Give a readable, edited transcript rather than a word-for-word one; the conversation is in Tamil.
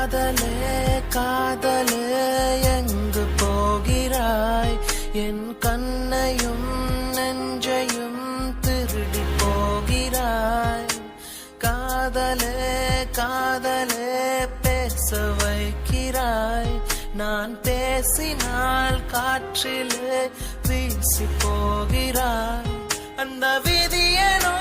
காதலே காதலே எங்கு போகிறாய் என் கண்ணையும் நெஞ்சையும் திருடி போகிறாய் காதலே காதலே பேச வைக்கிறாய் நான் பேசினால் காற்றிலே வீசி போகிறாய் அந்த விதியனோ